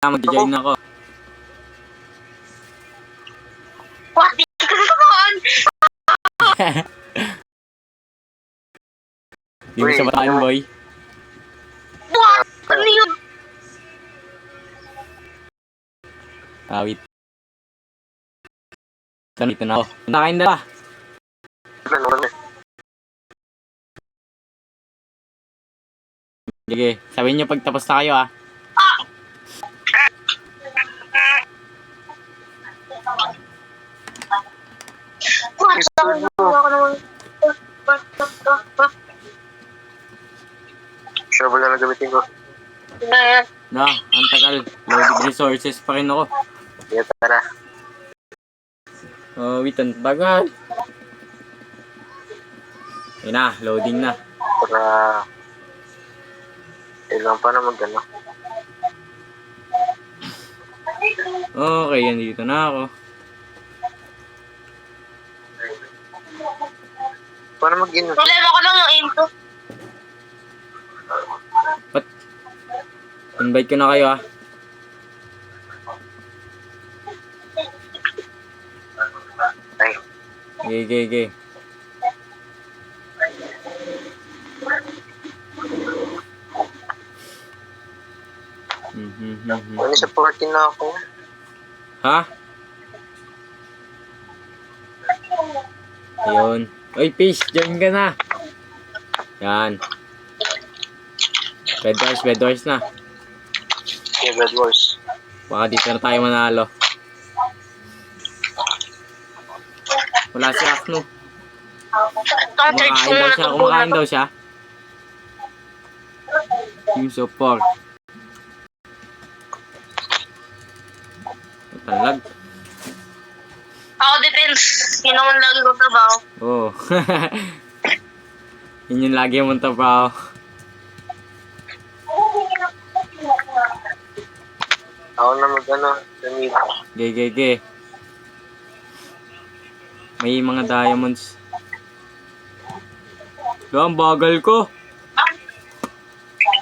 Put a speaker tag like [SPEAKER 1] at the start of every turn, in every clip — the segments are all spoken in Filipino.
[SPEAKER 1] mag-join ako.
[SPEAKER 2] What? Come on!
[SPEAKER 1] Di mo siya mataan, boy.
[SPEAKER 2] What? Ano yun?
[SPEAKER 1] Wait. Dito na ako. Punta kain na. Sige, sabihin niyo pag tapos na kayo, ah.
[SPEAKER 2] What?
[SPEAKER 3] Shovel na lang gamitin ko.
[SPEAKER 1] No, ang tagal. Loaded resources pa rin ako.
[SPEAKER 3] Kaya tara.
[SPEAKER 1] Oh, wait, ang tagal. Ayun na, loading na.
[SPEAKER 3] Para... Kailangan pa na mag-ano.
[SPEAKER 1] Okay, andito na ako.
[SPEAKER 3] Paano mag-ino?
[SPEAKER 2] Problema ko lang yung aim ko.
[SPEAKER 1] Invite ko na kayo, ah.
[SPEAKER 3] Ay,
[SPEAKER 1] Okay.
[SPEAKER 3] ano sa party na ako?
[SPEAKER 1] Ha? Ayun. Oy, Fish, join ka na. Yan. Bed wars na.
[SPEAKER 3] Yeah, Bed Wars.
[SPEAKER 1] Baka dito na tayo manalo. Wala si Akno. Kumakain daw siya. Team support. Talag.
[SPEAKER 2] Ako defense. Yun naman lagi ko trabaho.
[SPEAKER 1] Oh. Yun yung lagi mong trabaho.
[SPEAKER 3] Ako na mag-ano, gamit.
[SPEAKER 1] Ge. May mga diamonds. Ang bagal ko.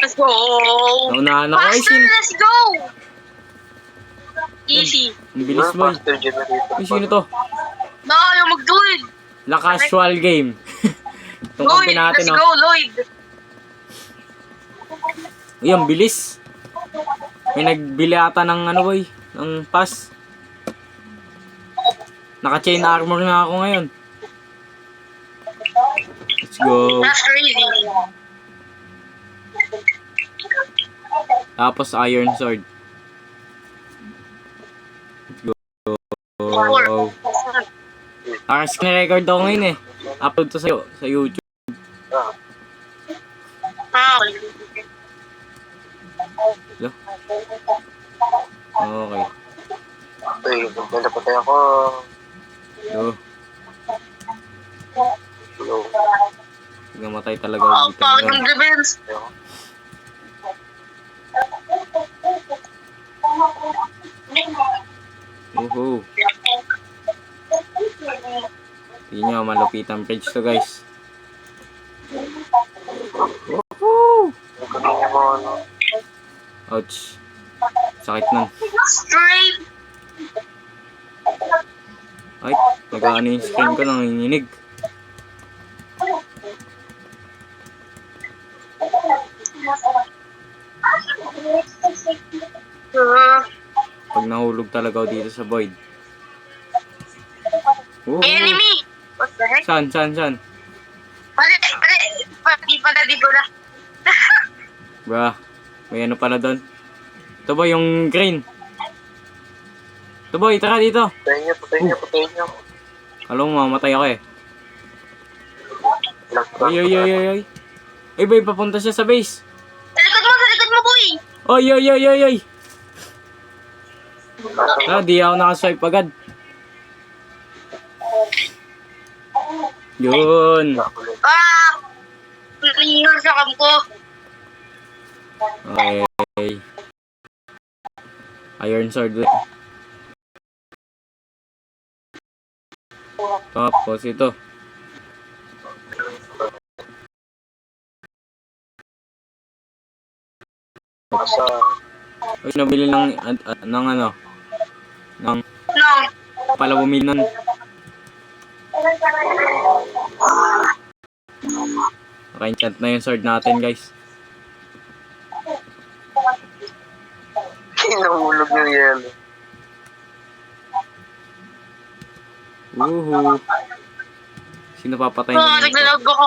[SPEAKER 2] Let's go!
[SPEAKER 1] Naunahan ako. Ay,
[SPEAKER 2] Faster, let's go! Easy.
[SPEAKER 1] Ang bilis, boy.
[SPEAKER 3] Faster generator.
[SPEAKER 1] Ay, sino to?
[SPEAKER 2] No, yung mag-do-it.
[SPEAKER 1] La casual game. Itong
[SPEAKER 2] Lloyd,
[SPEAKER 1] kampi natin,
[SPEAKER 2] let's
[SPEAKER 1] oh.
[SPEAKER 2] go, Lloyd.
[SPEAKER 1] Uy, ang bilis. May nagbili ata ng ano, boy. Ng pass. Naka-chain armor na ako ngayon. Let's go.
[SPEAKER 2] That's crazy.
[SPEAKER 1] Tapos iron sword. Let's go. Screen record ako ngayon eh. Upload to sa YouTube.
[SPEAKER 2] Ah,
[SPEAKER 1] Hello? Okay.
[SPEAKER 3] Uy, maganda pa tayo ako.
[SPEAKER 1] Hello.
[SPEAKER 3] Hello.
[SPEAKER 1] Namatay talaga ako dito.
[SPEAKER 2] pangit ng defense.
[SPEAKER 1] Woohoo. Hindi nyo, malupit ang bridge to, guys. Woohoo!
[SPEAKER 3] Nagkamingin mo, ano?
[SPEAKER 1] Ouch. Sakit nun.
[SPEAKER 2] Straight.
[SPEAKER 1] Ay, nag-ano yung screen ko, nanginginig. Pag nahulog talaga ako dito sa void. Woohoo!
[SPEAKER 2] Enemy! What the heck?
[SPEAKER 1] Saan?
[SPEAKER 2] Di ko na.
[SPEAKER 1] Bra, may ano pala doon. Ito ba yung green? Ito boy, tara dito.
[SPEAKER 3] Patayin nyo.
[SPEAKER 1] Alam mo, mamatay ako eh.
[SPEAKER 3] Lockdown.
[SPEAKER 1] Ay. Ay boy, papunta siya sa base.
[SPEAKER 2] Sa likod mo, boy!
[SPEAKER 1] Ay. Ah, di ako nakaswipe agad. Yun.
[SPEAKER 2] Ah! Nangyayari sa cam ko.
[SPEAKER 1] Okay. Iron sword. Tapos ito.
[SPEAKER 3] Sa
[SPEAKER 1] Uy, nabili ng ano, ng
[SPEAKER 2] No.
[SPEAKER 1] pala bumili nun. Naka-enchant na yung sword natin, guys.
[SPEAKER 3] Hinahulog yung yelo.
[SPEAKER 1] Woohoo! Sino papatay na nito?
[SPEAKER 2] Naglalag ako.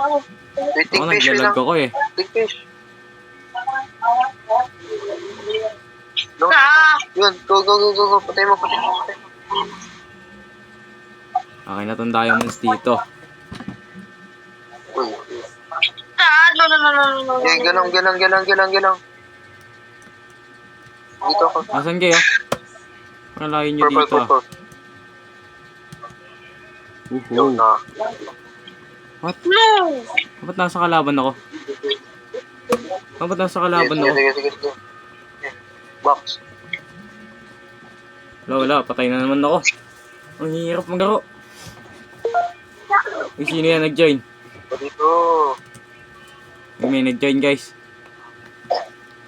[SPEAKER 3] Waiting
[SPEAKER 1] Ako
[SPEAKER 3] fish
[SPEAKER 1] naglalag
[SPEAKER 3] lang.
[SPEAKER 1] ako eh.
[SPEAKER 3] Waiting fish. No, yun, go. Patay mo.
[SPEAKER 1] Okay na tong diamonds dito.
[SPEAKER 3] Uy.
[SPEAKER 2] No.
[SPEAKER 3] Okay, galang. Dito ako.
[SPEAKER 1] Asan kayo? Malayo nyo dito ah.
[SPEAKER 3] Purple. Yun
[SPEAKER 1] Woohoo!
[SPEAKER 3] na.
[SPEAKER 1] What?
[SPEAKER 2] No.
[SPEAKER 1] Ba't nasa kalaban ako? Ba't nasa kalaban ako?
[SPEAKER 3] Sige. Box.
[SPEAKER 1] Wala, patay na naman ako. Ang hirap maglaro. Uy, sino yan nag-join?
[SPEAKER 3] Dito.
[SPEAKER 1] May nag-join, guys.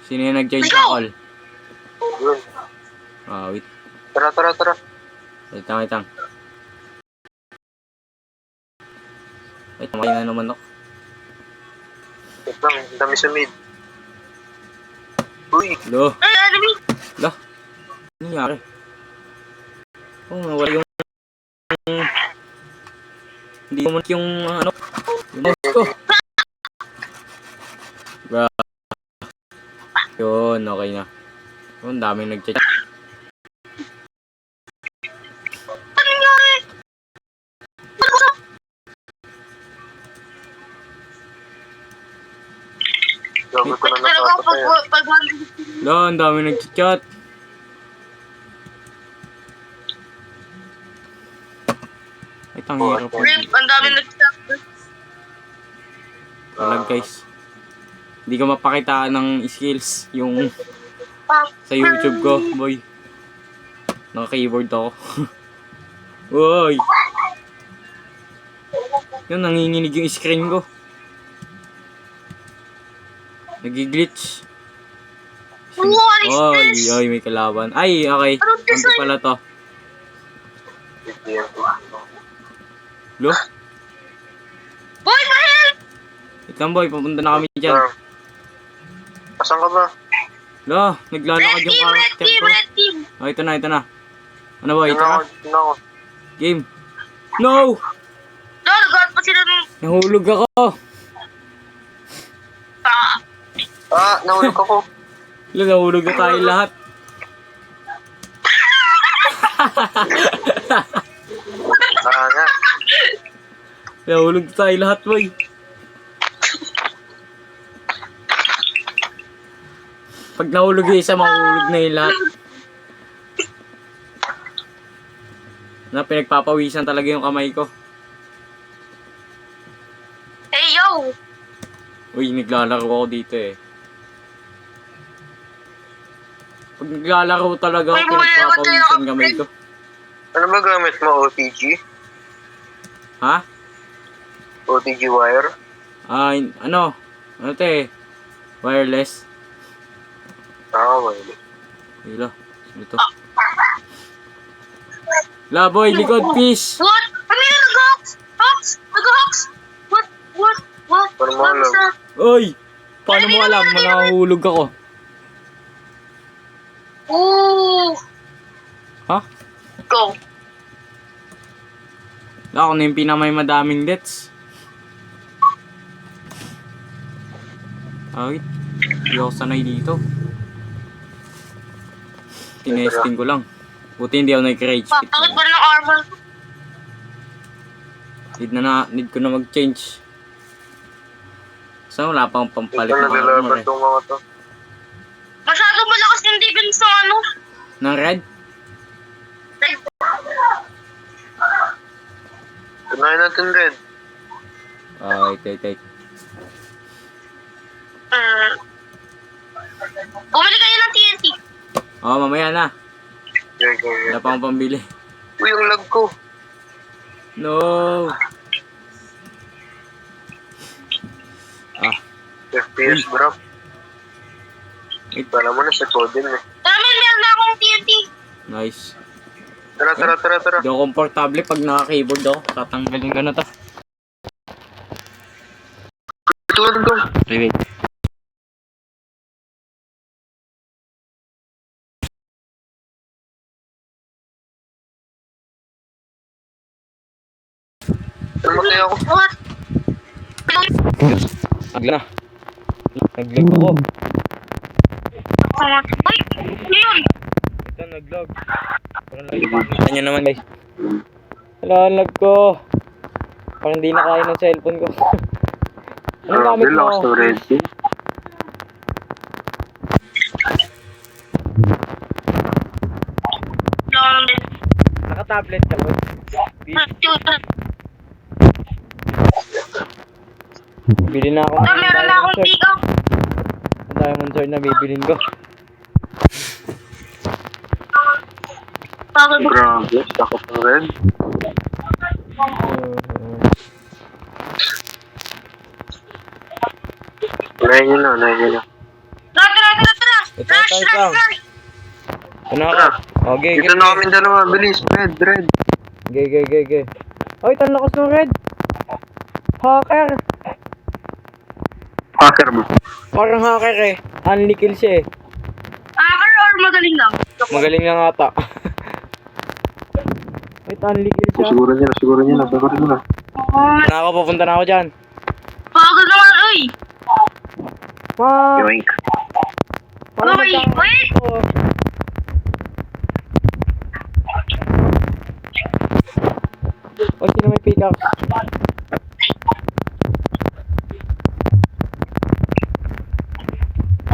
[SPEAKER 1] Sino yan nag-join sa call?
[SPEAKER 3] Yun.
[SPEAKER 1] Wait.
[SPEAKER 3] Tara.
[SPEAKER 1] Wait lang. Ay, tamay na naman ako.
[SPEAKER 3] Wait lang, ang dami sa mid. Uy,
[SPEAKER 1] Lo,
[SPEAKER 2] Ay, enemy.
[SPEAKER 1] ano nangyari? Oh, nawala yung... Hindi mo yung ano... Yung mouse ko. Bra. Yun, okay na. Oh, ang daming nag-chat.
[SPEAKER 2] Ano nangyari?
[SPEAKER 3] gabi ko na
[SPEAKER 2] Talaga
[SPEAKER 3] napapatay.
[SPEAKER 2] pag
[SPEAKER 1] Lo, ang daming nag-chat. Ay, tanghirap po.
[SPEAKER 2] ang dami nag-stop.
[SPEAKER 1] Talag, guys. Hindi ko mapakitaan ng skills yung sa YouTube ko, boy. Naka-keyboard ako. Uy! Yun, nanginginig yung screen ko. Nag-glitch.
[SPEAKER 2] What is this?
[SPEAKER 1] Ay, may kalaban. Ay, okay.
[SPEAKER 2] Ano this
[SPEAKER 1] Ano pala to? Lo?
[SPEAKER 2] Boy, mahal!
[SPEAKER 1] Wait lang, boy. Papunta na kami dyan.
[SPEAKER 3] Asan ka ba?
[SPEAKER 1] Lo, naglalakad
[SPEAKER 2] Red
[SPEAKER 1] yung
[SPEAKER 2] team, red
[SPEAKER 1] character
[SPEAKER 2] team,
[SPEAKER 1] ko.
[SPEAKER 2] red team.
[SPEAKER 1] Oh, ito na. Ano boy?
[SPEAKER 3] Yun
[SPEAKER 1] Tara.
[SPEAKER 3] ako.
[SPEAKER 1] Game. No!
[SPEAKER 2] No, nag-out pa sila ng...
[SPEAKER 1] Nahulog ako.
[SPEAKER 3] Nahulog ako.
[SPEAKER 1] Lo, nahulog na tayo lahat.
[SPEAKER 3] Nga.
[SPEAKER 1] Nahulog na tayo lahat, boy. Pag nahulog yung isa, mahulog na yung lahat. Na, pinagpapawisan talaga yung kamay ko.
[SPEAKER 2] Hey, yo!
[SPEAKER 1] Uy, naglalaro ako dito eh. Pag naglalaro talaga ako,
[SPEAKER 2] Uy, bumili naman tayo
[SPEAKER 1] pinagpapawisan
[SPEAKER 2] ng
[SPEAKER 1] kamay ko.
[SPEAKER 3] Ano ba gamit mo? OTG?
[SPEAKER 1] Ha?
[SPEAKER 3] OTG wire?
[SPEAKER 1] Ano? Ano to eh? Wireless.
[SPEAKER 3] Wala.
[SPEAKER 1] Hila. Sino to? La, boy, likod, fish!
[SPEAKER 2] What? Ano yun? Nag-hawks? Nag-hawks? What?
[SPEAKER 3] Paano mo alam?
[SPEAKER 1] Oy! Paano mo alam? Manahulog ako.
[SPEAKER 2] Ooh!
[SPEAKER 1] Ha?
[SPEAKER 2] Go.
[SPEAKER 1] Ako na yung pinamay madaming deaths. Ay, hindi ako sanay dito. Tinesting ko lang. Buti hindi ako nag-rage quit.
[SPEAKER 2] Bakit ba ng armor?
[SPEAKER 1] Need ko na mag-change. So, wala pang pampalit
[SPEAKER 3] Ito
[SPEAKER 1] ng armor
[SPEAKER 3] nalalaban
[SPEAKER 1] eh.
[SPEAKER 3] tong mga to.
[SPEAKER 2] Masyadong malakas yung defense ng ano.
[SPEAKER 1] Ng red?
[SPEAKER 3] Tunayin natin red.
[SPEAKER 1] Wait.
[SPEAKER 2] Bumili kayo ng TNT.
[SPEAKER 1] Mamaya na.
[SPEAKER 3] Okay.
[SPEAKER 1] Wala pa akong pambili.
[SPEAKER 3] Uy, yung lag ko.
[SPEAKER 1] No!
[SPEAKER 3] FPS drop. Kala mo na sa Coden eh.
[SPEAKER 2] Tara, meron na akong TNT.
[SPEAKER 1] Nice.
[SPEAKER 3] Tara, tara, tara, tara.
[SPEAKER 1] Hindi ako komportable pag naka-keyboard ako. Tatanggalin ko na to.
[SPEAKER 3] Ito na doon.
[SPEAKER 1] Okay, wait.
[SPEAKER 3] Namatay ako.
[SPEAKER 2] What?
[SPEAKER 1] Naglag na. Naglag ako.
[SPEAKER 2] Uy, yun.
[SPEAKER 1] Ito, naglag. Parang lagi pakita nyo naman, guys. Wala, lag ko. Parang hindi na kaya ng cellphone ko. Anong gamit mo?
[SPEAKER 3] Relax na red team.
[SPEAKER 2] Long din.
[SPEAKER 1] Naka-tablet ka ba? Bili na ako.
[SPEAKER 2] Ah, meron na akong pick up.
[SPEAKER 1] Ang diamond sword na bibilin ko.
[SPEAKER 2] Pagod.
[SPEAKER 3] Grabe, sakot ng red. Unahin nyo na, unahin nyo na.
[SPEAKER 2] Tara.
[SPEAKER 1] Ito,
[SPEAKER 2] Rush.
[SPEAKER 1] lang. Ano ako? Okay,
[SPEAKER 3] Dito na kami dalawa, bilis, red.
[SPEAKER 1] Okay. Ay, tan lakas ng red. Hacker.
[SPEAKER 3] Hacker mo.
[SPEAKER 1] Parang hacker eh. Unli kill siya eh.
[SPEAKER 2] Hacker or magaling lang?
[SPEAKER 1] Magaling lang ata. Wait, unli kill siya.
[SPEAKER 3] Siguro nyo na.
[SPEAKER 1] Na ako, papunta na ako dyan.
[SPEAKER 2] Pagod naman, uy.
[SPEAKER 3] Yoink.
[SPEAKER 1] Parang
[SPEAKER 2] Uy,
[SPEAKER 1] magkakaroon
[SPEAKER 2] wait.
[SPEAKER 1] ko. O, sino may pickaxe?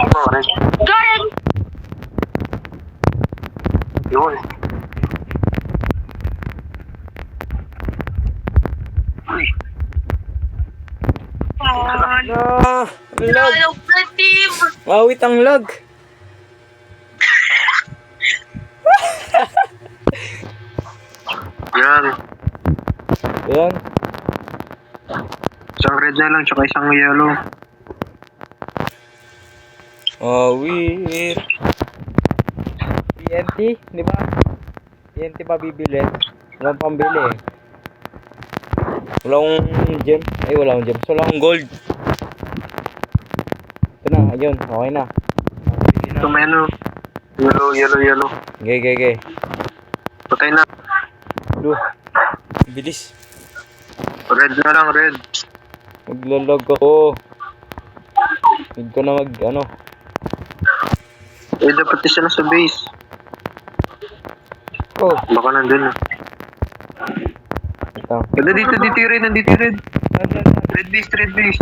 [SPEAKER 3] Ano, red?
[SPEAKER 2] Garen.
[SPEAKER 3] Yun.
[SPEAKER 1] Ah, ang lag.
[SPEAKER 2] Hello, red team.
[SPEAKER 1] Wawit ang lag.
[SPEAKER 3] Yan.
[SPEAKER 1] Ayan.
[SPEAKER 3] Isang red na lang, tsaka isang yellow.
[SPEAKER 1] Wait. TNT, di ba? TNT pa bibili. Walang pambili eh. Wala akong gem. Ay, wala akong gem. Wala akong gold. Ito na, ayun. Okay na. Bili na.
[SPEAKER 3] Ito may ano. Yellow.
[SPEAKER 1] Okay.
[SPEAKER 3] Patay na.
[SPEAKER 1] Blue. Bilis.
[SPEAKER 3] Red na lang, red.
[SPEAKER 1] Maglalag ako. Need ko na ano.
[SPEAKER 3] Eh, dapat isa na sa base.
[SPEAKER 1] Oh,
[SPEAKER 3] Baka nandun.
[SPEAKER 1] ito.
[SPEAKER 3] Kada dito yung red, nandito yung red. Red base.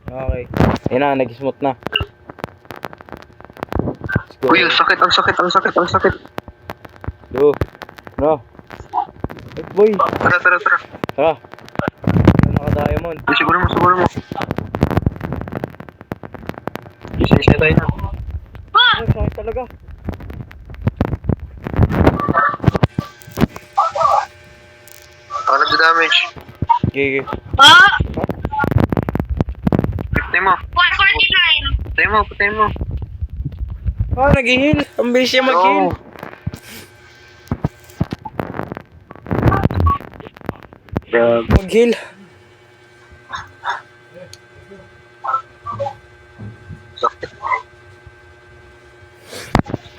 [SPEAKER 1] Okay. Ayun na, nag-smooth na. Let's go.
[SPEAKER 3] Uy, ang sakit.
[SPEAKER 1] Blue. No. Wait, boy.
[SPEAKER 3] Tara.
[SPEAKER 1] Tara. Naka-diamond.
[SPEAKER 3] Uy, siguro mo. Isa tayo na.
[SPEAKER 1] Ay, sakit talaga.
[SPEAKER 3] Ako nag-damage.
[SPEAKER 1] Okay.
[SPEAKER 2] Ah,
[SPEAKER 3] 50 mo.
[SPEAKER 2] 149.
[SPEAKER 3] Patay mo.
[SPEAKER 1] Ah, nag-heal. Ang bilis siya mag-heal.
[SPEAKER 3] No. Grabe.
[SPEAKER 1] Mag-heal.
[SPEAKER 3] Sakit.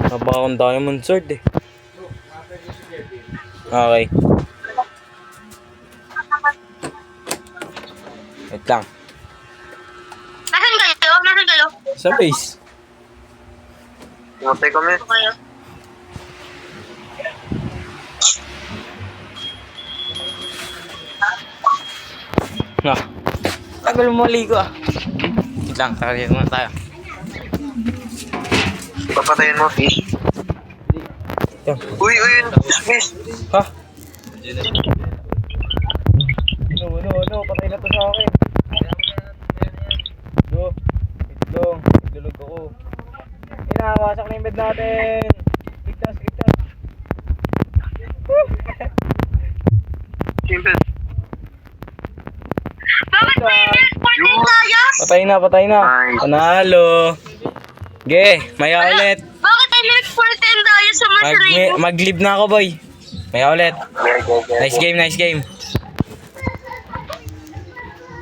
[SPEAKER 1] Naba akong diamond sword eh. Okay. Wait lang.
[SPEAKER 2] Nasaan kayo?
[SPEAKER 1] Sa base.
[SPEAKER 3] Matay kami.
[SPEAKER 2] Ito kayo.
[SPEAKER 1] Ah. Tagal mo maligo ah. Wait lang, tagayin muna tayo.
[SPEAKER 3] Papatayin mo, fish.
[SPEAKER 1] Yan.
[SPEAKER 3] Uy, miss.
[SPEAKER 1] Ha? No, patay na to sa akin. Itlong, idulog ako. Inawasak na yung bed natin. Ligtas.
[SPEAKER 3] Simple.
[SPEAKER 2] Bakit may net? 14 tayo?
[SPEAKER 1] Patay na.
[SPEAKER 3] Nice.
[SPEAKER 1] Panalo. Ge, maya ulit.
[SPEAKER 2] Bakit tayo nag-pretend tayo sa masarili?
[SPEAKER 1] Mag-leave na ako, boy. Maya ulit. Nice game, nice game.